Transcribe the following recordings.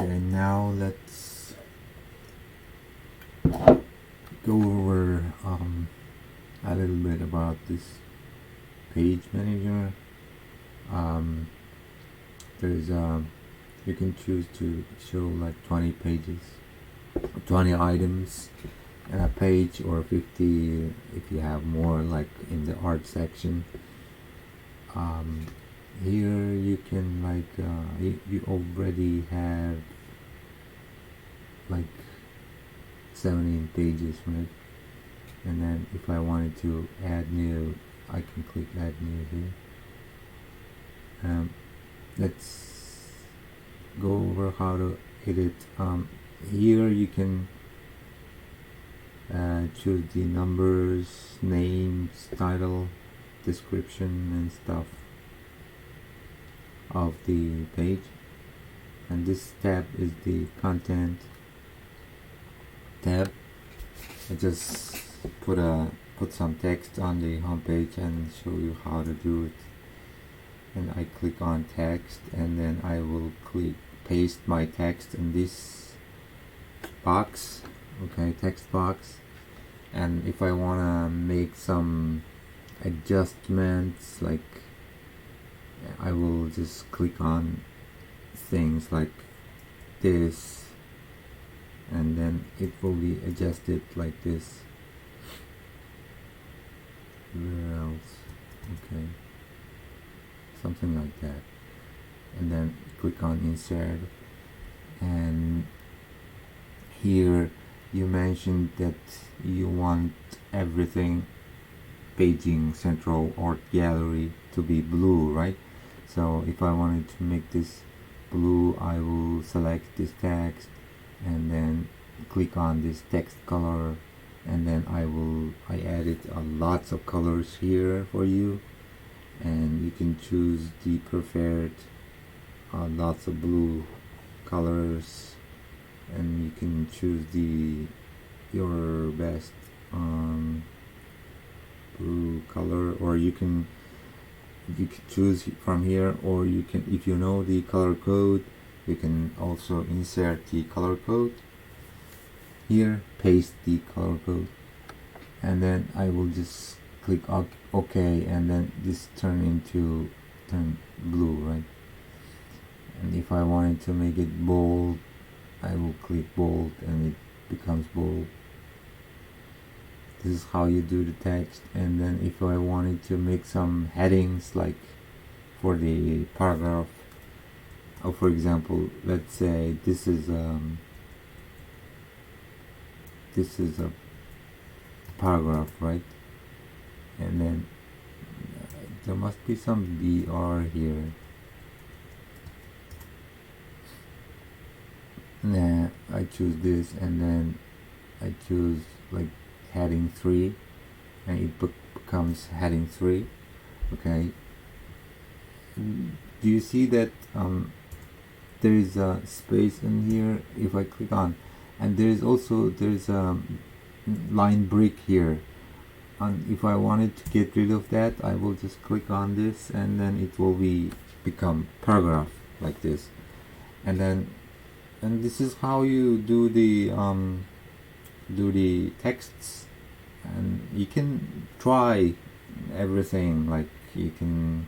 Okay, now let's go over a little bit about this page manager. There's you can choose to show like 20 pages, 20 items in a page, or 50 if you have more, like in the art section. Here you can you already have like 17 pages, right? And then if I wanted to add new, I can click add new here. Let's go over how to edit. Here you can choose the numbers, names, title, description and stuff of the page. And this tab is the content tab. I just put some text on the home page and show you how to do it. And I click on text, and then I will paste my text in this box, okay, text box. And if I want to make some adjustments, like I will just click on things like this, and then it will be adjusted like this. Where else? Okay, something like that. And then click on insert, and here you mentioned that you want everything, paging, central, or gallery, to be blue, right? So if I wanted to make this blue, I will select this text and then click on this text color, and then I added lots of colors here for you, and you can choose the preferred lots of blue colors, and you can choose your best blue color, or you can choose from here, or you can, if you know the color code, you can also insert the color code here, paste the color code, and then I will just click OK, and then this turn blue, right? And if I wanted to make it bold, I will click bold and it becomes bold. This is how you do the text. And then if I wanted to make some headings, like for the paragraph, or for example, let's say this is a paragraph, right? And then there must be some BR here. Nah, I choose this, and then I choose like heading 3, and it becomes heading 3. Okay, do you see that there is a space in here if I click on, and there's a line break here, and if I wanted to get rid of that, I will just click on this, and then it will become paragraph like this. And this is how you do the texts. And you can try everything, like you can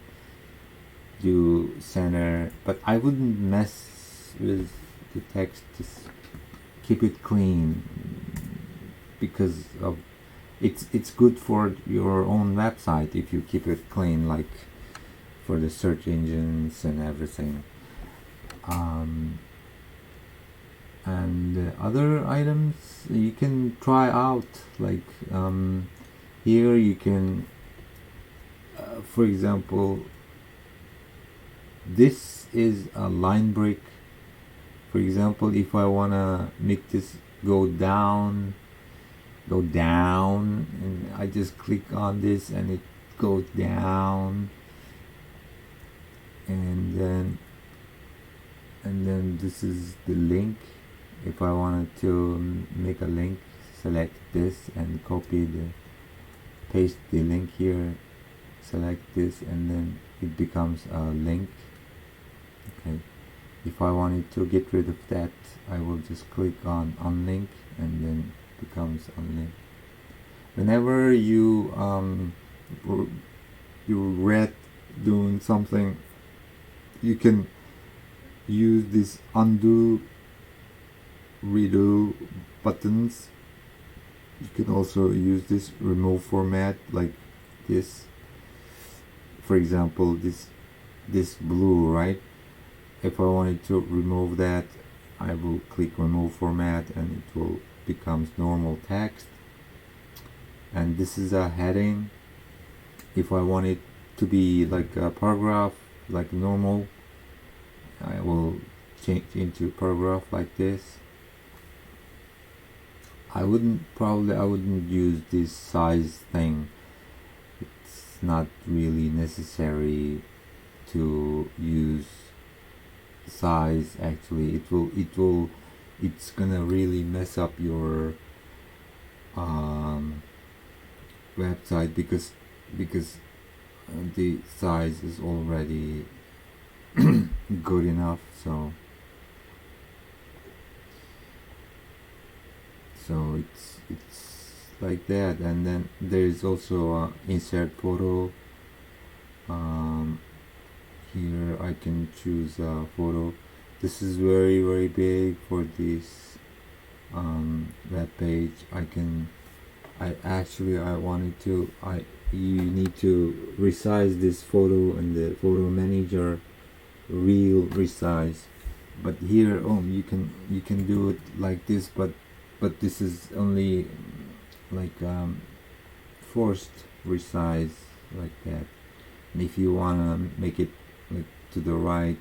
do center, but I wouldn't mess with the text. Just keep it clean, because of it's good for your own website if you keep it clean, like for the search engines and everything. And the other items you can try out, like here you can for example, this is a line break. For example, if I wanna make this go down, and I just click on this and it goes down, and then this is the link. If I wanted to make a link, select this and paste the link here, select this, and then it becomes a link. Okay, If I wanted to get rid of that, I will just click on unlink, and then it becomes unlinked. Whenever you regret doing something, you can use this undo, redo buttons. You can also use this remove format, like this. For example, this blue, right? If I wanted to remove that, I will click remove format, and it will becomes normal text. And this is a heading. If I want it to be like a paragraph, like normal, I will change into paragraph like this. I wouldn't use this size thing. It's not really necessary to use size. Actually, it's gonna really mess up your website, because the size is already good enough. So it's like that. And then there is also insert photo. Here I can choose a photo. This is very big for this web page. You need to resize this photo in the photo manager, real resize. But here, you can do it like this, but this is only like forced resize, like that. And if you wanna make it like to the right,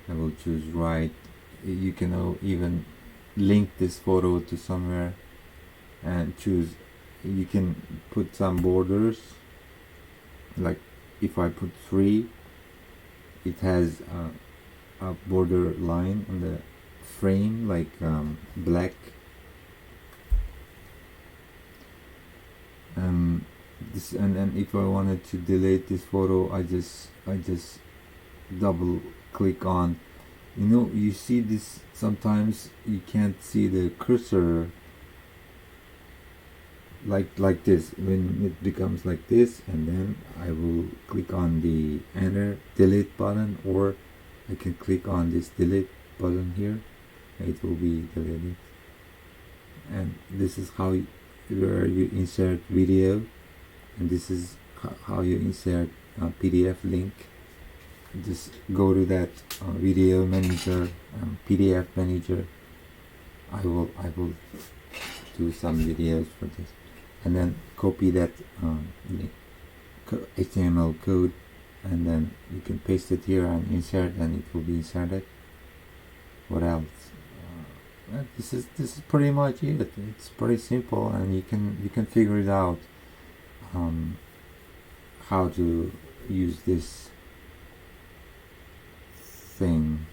I will choose right. You can even link this photo to somewhere and choose. You can put some borders, like if I put 3, it has a border line on the frame, like black. This, and if I wanted to delete this photo, I just double click on. You see this, sometimes you can't see the cursor like this, when it becomes like this, and then I will click on the enter delete button, or I can click on this delete button here, it will be deleted. And this is where you insert video, and this is how you insert a PDF link. Just go to that video manager, PDF manager. I will do some videos for this, and then copy that HTML code, and then you can paste it here and insert, and it will be inserted. What else? This is pretty much it. It's pretty simple, and you can figure it out how to use this thing.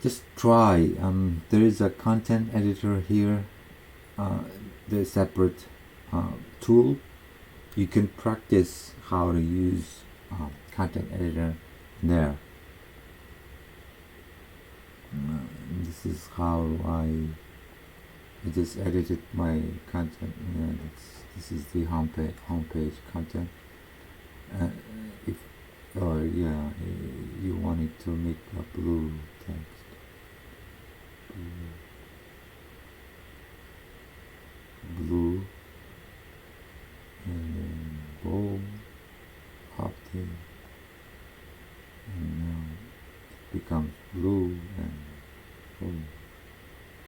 Just try. There is a content editor here. The separate tool. You can practice how to use content editor there. This is how I just edited my content. This is the homepage content. If you wanted to make a blue text, blue, and then bold, update, and now it becomes blue and bold.